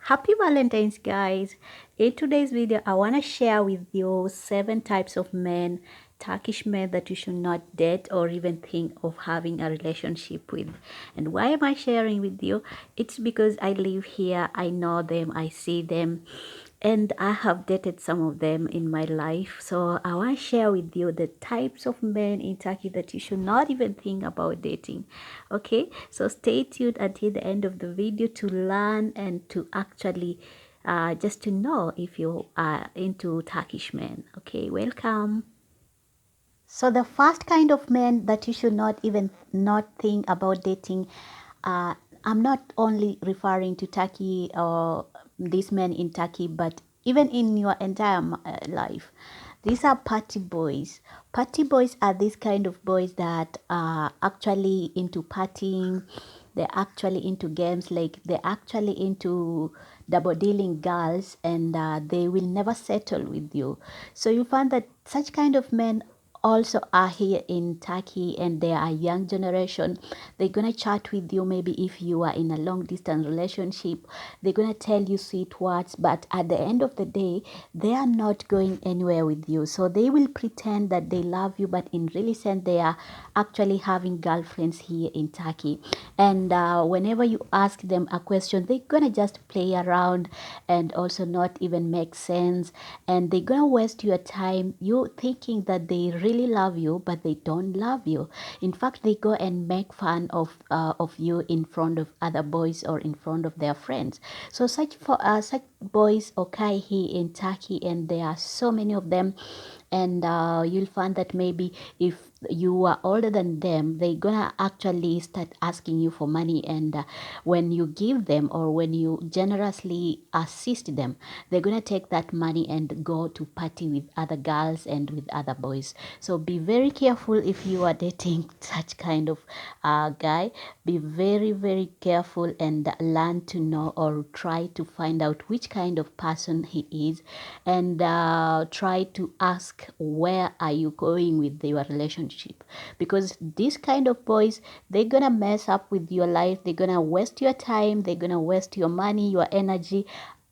Happy Valentine's, guys. In today's video, I want to share with you 7 types of men, Turkish men that you should not date or even think of having a relationship with. And why am I sharing with you? It's because I live here, I know them, I see them, and I have dated some of them in my life. So I want to share with you the types of men in Turkey that you should not even think about dating. Okay, so stay tuned until the end of the video to learn and to actually just to know if you are into Turkish men. Okay, welcome. So the first kind of men that you should not even not think about dating, uh, I'm not only referring to Turkey or these men in Turkey, but even in your entire life. These are party boys. Party boys are these kind of boys that are actually into partying. They're actually into games, like they're actually into double dealing girls, and they will never settle with you. So you find that such kind of men also are here in Turkey, and they are young generation. They're gonna chat with you. Maybe if you are in a long distance relationship, they're gonna tell you sweet words, but at the end of the day they are not going anywhere with you. So they will pretend that they love you, but in really sense they are actually having girlfriends here in Turkey. And whenever you ask them a question, they're gonna just play around and also not even make sense, and they're gonna waste your time. You thinking that they really love you, but they don't love you. In fact, they go and make fun of you in front of other boys or in front of their friends. So such boys occur here in Turkey, and there are so many of them. And you'll find that maybe if you are older than them, they're gonna actually start asking you for money, and when you give them or when you generously assist them, they're gonna take that money and go to party with other girls and with other boys. So be very careful if you are dating such kind of guy. Be very careful and learn to know or try to find out which kind of person he is, and try to ask where are you going with your relationship, because these kind of boys, they're gonna mess up with your life. They're gonna waste your time, they're gonna waste your money, your energy.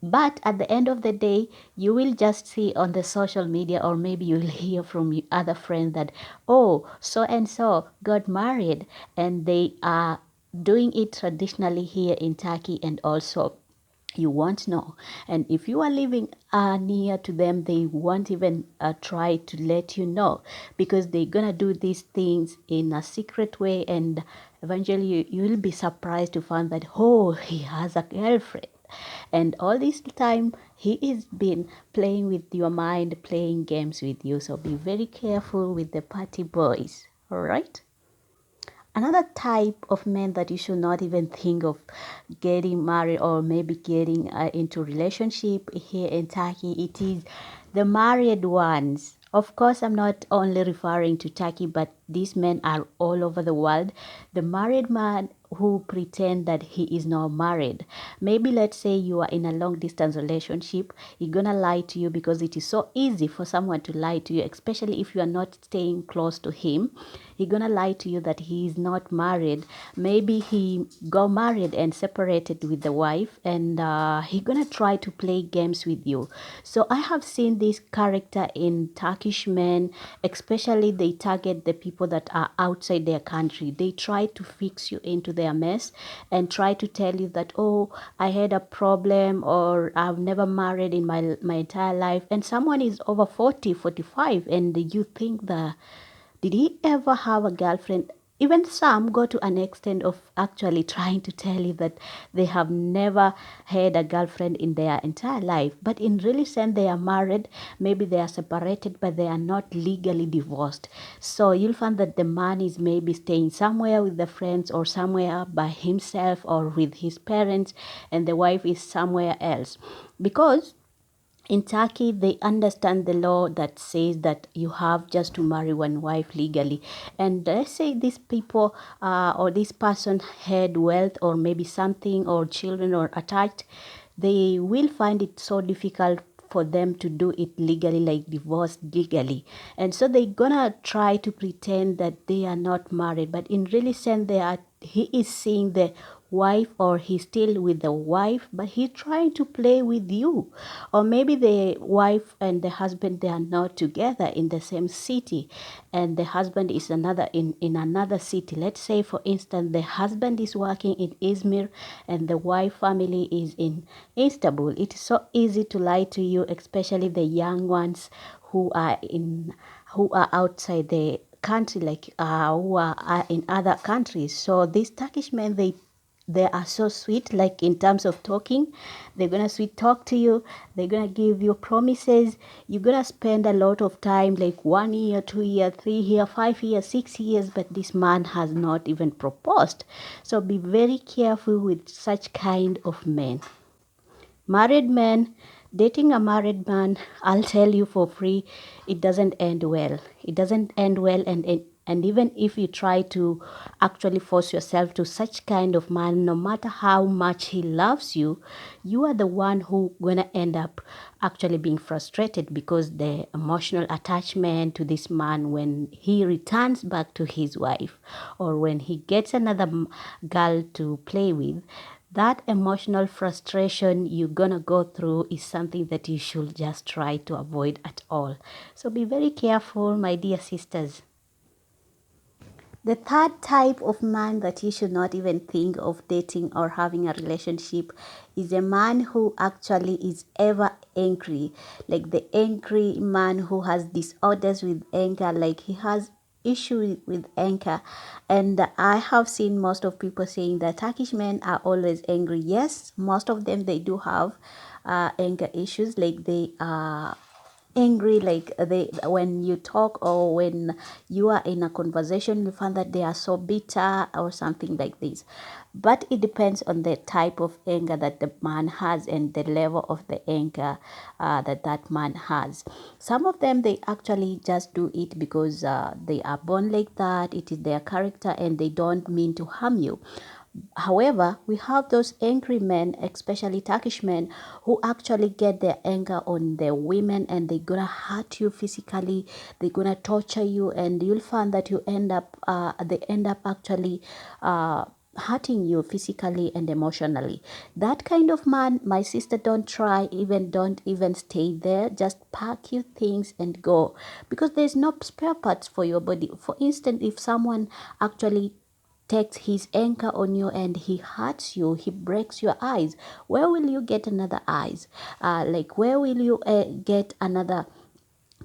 But at the end of the day, you will just see on the social media, or maybe you'll hear from your other friends that, oh, so and so got married, and they are doing it traditionally here in Turkey, and also you won't know. And if you are living near to them, they won't even try to let you know, because they're gonna do these things in a secret way, and eventually you will be surprised to find that, oh, he has a girlfriend, and all this time he is been playing with your mind, playing games with you. So be very careful with the party boys. All right. Another type of men that you should not even think of getting married or maybe getting into relationship here in Turkey, it is the married ones. Of course, I'm not only referring to Turkey, but these men are all over the world. The married man who pretend that he is not married. Maybe let's say you are in a long distance relationship, he's gonna lie to you, because it is so easy for someone to lie to you, especially if you are not staying close to him. He's gonna lie to you that he is not married. Maybe he got married and separated with the wife, and he gonna try to play games with you. So I have seen this character in Turkish men, especially they target the people that are outside their country. They try to fix you into their mess and try to tell you that, oh, I had a problem, or I've never married in my entire life, and someone is over 40, 45, and you think that, did he ever have a girlfriend? Even some go to an extent of actually trying to tell you that they have never had a girlfriend in their entire life. But in really sense, they are married. Maybe they are separated, but they are not legally divorced. So you'll find that the man is maybe staying somewhere with the friends, or somewhere by himself or with his parents, and the wife is somewhere else. Because in Turkey, they understand the law that says that you have just to marry one wife legally. And let's say these people or this person had wealth or maybe something, or children or attached, they will find it so difficult for them to do it legally, like divorce legally. And so they're gonna try to pretend that they are not married, but in really sense they are. He is seeing the wife, or he's still with the wife, but he's trying to play with you. Or maybe the wife and the husband, they are not together in the same city, and the husband is in another city. Let's say, for instance, the husband is working in Izmir and the wife family is in Istanbul. It is so easy to lie to you, especially the young ones who are outside the country, like who are in other countries. So these Turkish men, they are so sweet, like in terms of talking. They're gonna sweet talk to you. They're gonna give you promises. You're gonna spend a lot of time, like 1 year, 2 year, 3 year, 5 years, 6 years, but this man has not even proposed. So be very careful with such kind of men. Married men, dating a married man, I'll tell you for free, it doesn't end well. It doesn't end well, and even if you try to actually force yourself to such kind of man, no matter how much he loves you, you are the one who gonna end up actually being frustrated, because the emotional attachment to this man, when he returns back to his wife, or when he gets another girl to play with, that emotional frustration you're gonna go through is something that you should just try to avoid at all. So be very careful, my dear sisters. The third type of man that you should not even think of dating or having a relationship is a man who actually is ever angry. Like the angry man who has disorders with anger, like he has issue with anger. And I have seen most of people saying that Turkish men are always angry. Yes, most of them, they do have anger issues, like they are angry, like they, when you talk or when you are in a conversation, you find that they are so bitter or something like this. But it depends on the type of anger that the man has and the level of the anger that man has. Some of them, they actually just do it because they are born like that, it is their character, and they don't mean to harm you. However, we have those angry men, especially Turkish men, who actually get their anger on their women, and they're gonna hurt you physically, they're gonna torture you, and you'll find that they end up actually hurting you physically and emotionally. That kind of man, my sister, don't even stay there. Just pack your things and go, because there's no spare parts for your body. For instance, if someone actually takes his anger on you and he hurts you, he breaks your eyes, where will you get another eyes? Like, where will you get another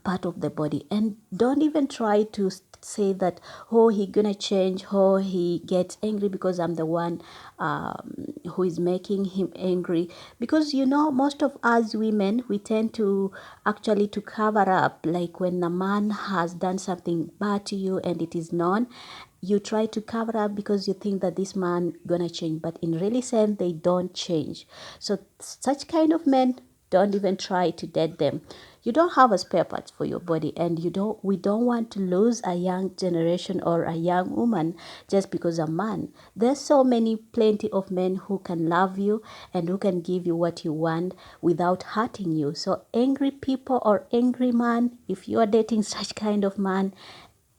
part of the body? And don't even try to say that, oh, he gonna change, oh, he gets angry because I'm the one who is making him angry. Because most of us women, we tend to actually to cover up, like when a man has done something bad to you and it is known, you try to cover up because you think that this man gonna change, but in really sense, they don't change. So such kind of men, don't even try to date them. You don't have a spare parts for your body, and we don't want to lose a young generation or a young woman just because a man. There's so plenty of men who can love you and who can give you what you want without hurting you. So angry people or angry man, if you are dating such kind of man,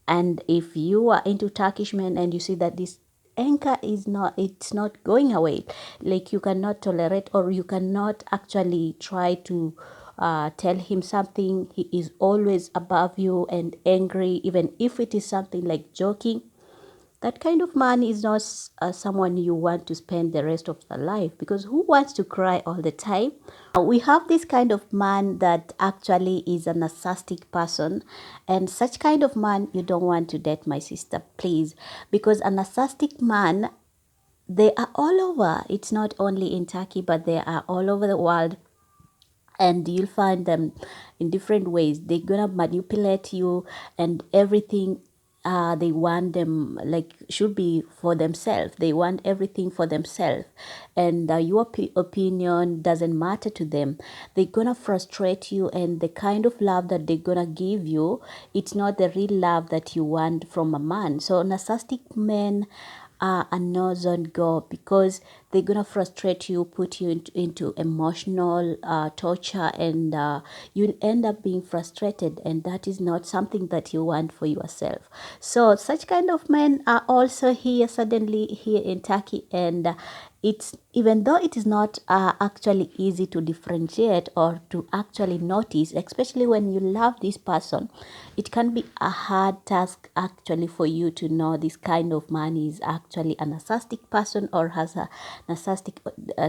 and if you are into Turkish men and you see that this anger it's not going away, like you cannot tolerate, or you cannot actually try to tell him something, he is always above you and angry, even if it is something like joking, that kind of man is not someone you want to spend the rest of the life, because who wants to cry all the time? We have this kind of man that actually is a narcissistic person, and such kind of man you don't want to date, my sister, please, because a narcissistic man, they are all over. It's not only in Turkey, but they are all over the world, and you'll find them in different ways. They're gonna manipulate you and everything. They want them, like, should be for themselves. They want everything for themselves, and your opinion doesn't matter to them. They're gonna frustrate you, and the kind of love that they're gonna give you, it's not the real love that you want from a man. So narcissistic men, a no-zone go, because they're gonna frustrate you, put you into emotional torture, and you'll end up being frustrated, and that is not something that you want for yourself. So such kind of men are also here suddenly here in Turkey, and it's, even though it is not actually easy to differentiate or to actually notice, especially when you love this person, it can be a hard task actually for you to know this kind of man is actually a narcissistic person or has a narcissistic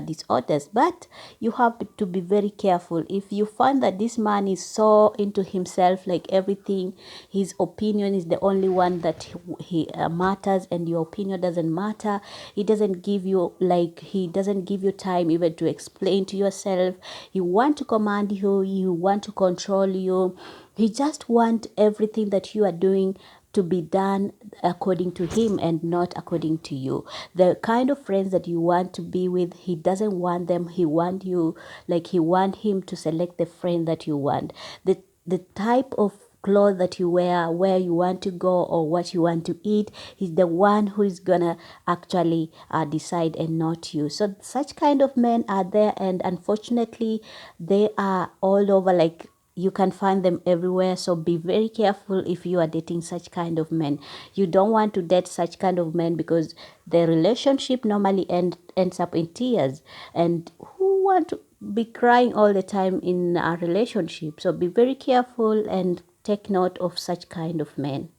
disorders. But you have to be very careful. If you find that this man is so into himself, like everything, his opinion is the only one that he matters, and your opinion doesn't matter, he doesn't give you, like, he doesn't give you time even to explain to yourself, he want to command you, you want to control you, he just want everything that you are doing to be done according to him and not according to you. The kind of friends that you want to be with, he doesn't want them, he want you, like he want him to select the friend that you want. The type of clothes that you wear, where you want to go, or what you want to eat, he's the one who is gonna actually decide, and not you. So such kind of men are there, and unfortunately they are all over, like you can find them everywhere. So be very careful if you are dating such kind of men. You don't want to date such kind of men, because the relationship normally ends up in tears, and who want to be crying all the time in a relationship? So be very careful and take note of such kind of men.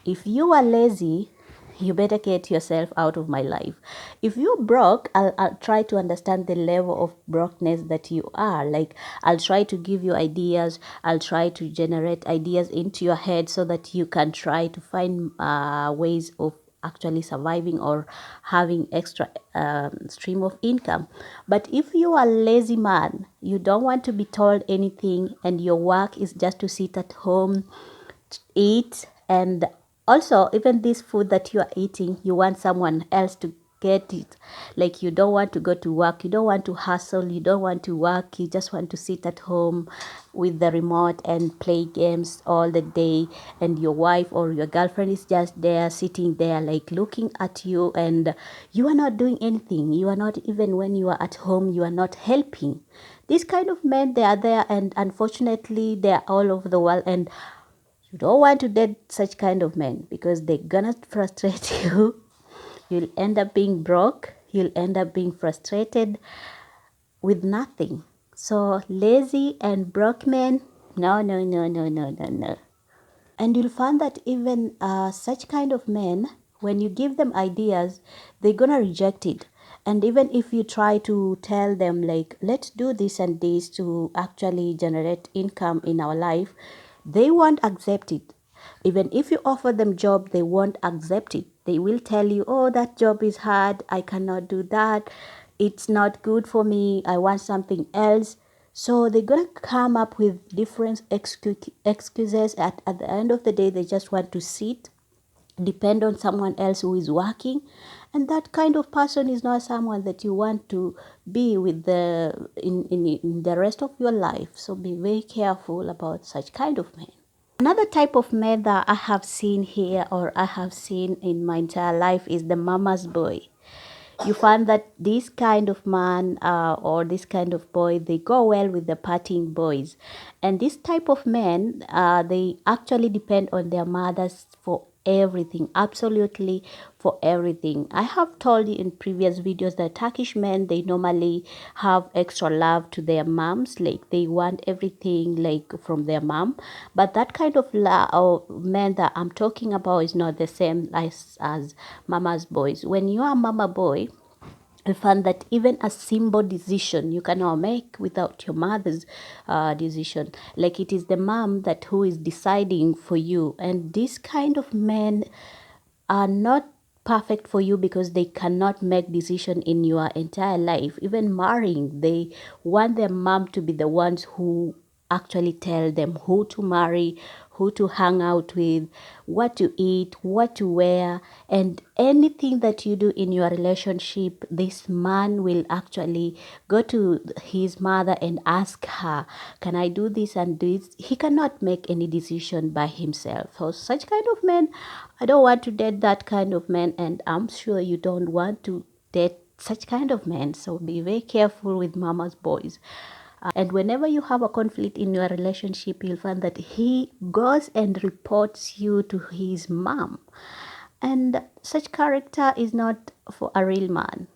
If you are lazy, you better get yourself out of my life. If you're broke, I'll try to understand the level of brokenness that you are. Like, I'll try to give you ideas. I'll try to generate ideas into your head so that you can try to find ways of actually surviving or having extra stream of income. But if you are a lazy man, you don't want to be told anything, and your work is just to sit at home, eat, and also even this food that you are eating, you want someone else to get it. Like, you don't want to go to work, you don't want to hustle, you don't want to work, you just want to sit at home with the remote and play games all the day, and your wife or your girlfriend is just there, sitting there, like looking at you, and you are not doing anything. You are not, even when you are at home, you are not helping. These kind of men, they are there, and unfortunately they are all over the world, and you don't want to date such kind of men, because they're gonna frustrate you. You'll end up being broke. You'll end up being frustrated with nothing. So lazy and broke men, no, no, no, no, no, no, no. And you'll find that even such kind of men, when you give them ideas, they're gonna reject it. And even if you try to tell them, like, let's do this and this to actually generate income in our life, they won't accept it. Even if you offer them job, they won't accept it. They will tell you, oh, that job is hard, I cannot do that, it's not good for me, I want something else. So they're gonna come up with different excuses. At the end of the day, they just want to sit, depend on someone else who is working, and that kind of person is not someone that you want to be with in the rest of your life. So be very careful about such kind of men. Another type of man that I have seen here, or I have seen in my entire life, is the mama's boy. You find that this kind of man or this kind of boy, they go well with the partying boys. And this type of men, they actually depend on their mothers for everything, absolutely for everything. I have told you in previous videos that Turkish men, they normally have extra love to their moms, like they want everything like from their mom. But that kind of men that I'm talking about is not the same as mama's boys. When you are a mama boy, I found that even a simple decision you cannot make without your mother's decision. Like, it is the mom that who is deciding for you. And this kind of men are not perfect for you, because they cannot make decision in your entire life. Even marrying, they want their mom to be the ones who actually tell them who to marry, who to hang out with, what to eat, what to wear, and anything that you do in your relationship, this man will actually go to his mother and ask her, can I do this and do it? He cannot make any decision by himself. So such kind of men, I don't want to date that kind of man, and I'm sure you don't want to date such kind of men. So be very careful with mama's boys. And whenever you have a conflict in your relationship, you'll find that he goes and reports you to his mom. And such character is not for a real man.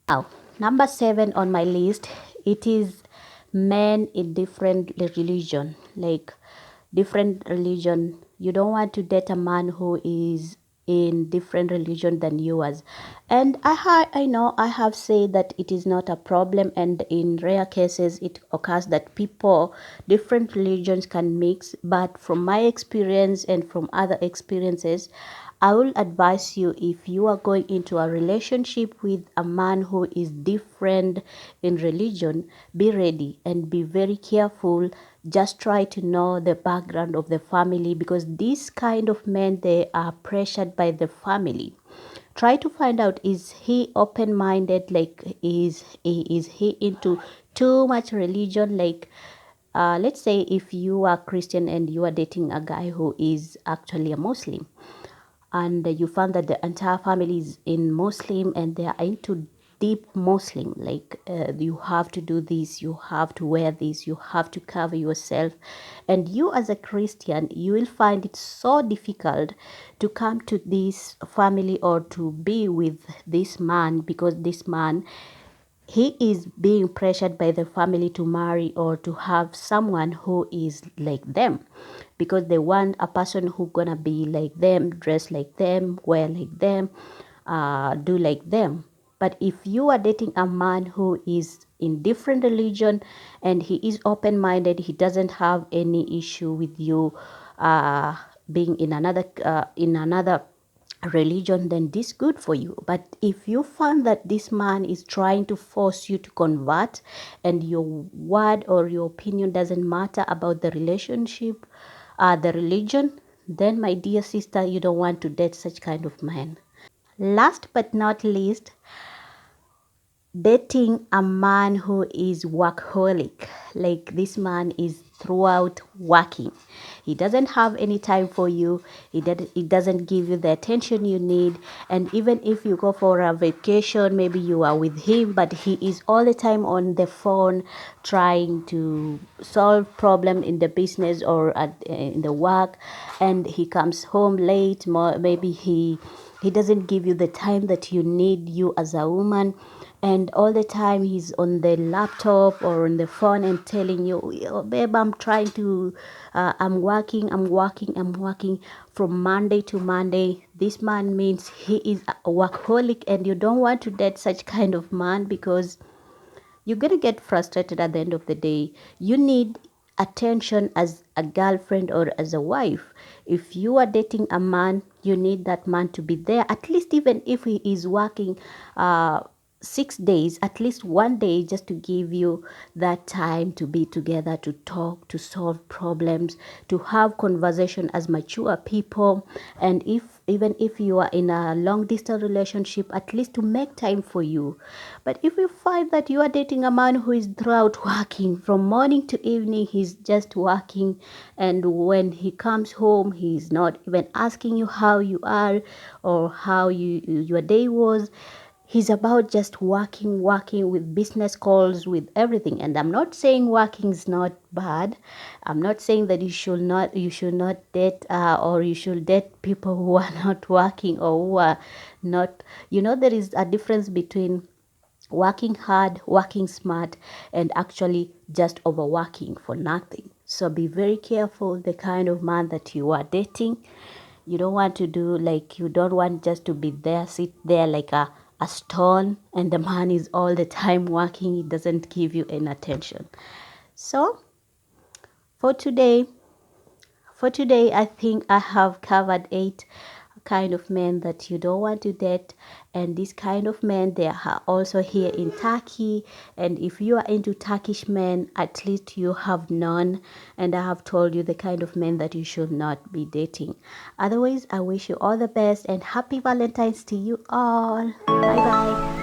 Now, number 7 on my list, it is men in different religion, like different religion. You don't want to date a man who is in different religion than yours. And I know I have said that it is not a problem, and in rare cases it occurs that people different religions can mix. But from my experience and from other experiences, I will advise you, if you are going into a relationship with a man who is different in religion, be ready and be very careful. Just try to know the background of the family, because these kind of men, they are pressured by the family. Try to find out, is he open-minded, like is he into too much religion, like let's say if you are Christian and you are dating a guy who is actually a Muslim, and you found that the entire family is in Muslim and they are into deep Muslim, like you have to do this, you have to wear this, you have to cover yourself, and you as a Christian, you will find it so difficult to come to this family or to be with this man, because this man, he is being pressured by the family to marry or to have someone who is like them, because they want a person who gonna be like them, dress like them, wear like them, do like them. But if you are dating a man who is in different religion and he is open-minded, he doesn't have any issue with you uh, being in another religion, then this good for you. But if you find that this man is trying to force you to convert, and your word or your opinion doesn't matter about the relationship, the religion, then my dear sister, you don't want to date such kind of man. Last but not least, dating a man who is workaholic, like this man is throughout working, he doesn't have any time for you, he doesn't give you the attention you need. And even if you go for a vacation, maybe you are with him, but he is all the time on the phone trying to solve problem in the business or in the work, and he comes home late. Maybe he doesn't give you the time that you need, you as a woman, and all the time he's on the laptop or on the phone and telling you, "Yo, babe, I'm trying to I'm working from Monday to Monday." This man means he is a workaholic, and you don't want to date such kind of man, because you're going to get frustrated at the end of the day. You need attention as a girlfriend or as a wife. If you are dating a man, you need that man to be there, at least even if he is working 6 days, at least one day, just to give you that time to be together, to talk, to solve problems, to have conversation as mature people. And if even if you are in a long distance relationship, at least to make time for you. But if you find that you are dating a man who is throughout working from morning to evening, he's just working, and when he comes home, he's not even asking you how you are or how your day was. He's about just working with business calls, with everything. And I'm not saying working is not bad. I'm not saying that you should not date or you should date people who are not working or who are not, there is a difference between working hard, working smart, and actually just overworking for nothing. So be very careful the kind of man that you are dating. You don't want to do, like, you don't want just to be there, sit there like a stone, and the man is all the time working. He doesn't give you any attention. So for today, I think I have covered kind of men that you don't want to date, and this kind of men, they are also here in Turkey. And if you are into Turkish men, at least you have known, and I have told you the kind of men that you should not be dating. Otherwise, I wish you all the best and happy Valentine's to you all. Bye bye.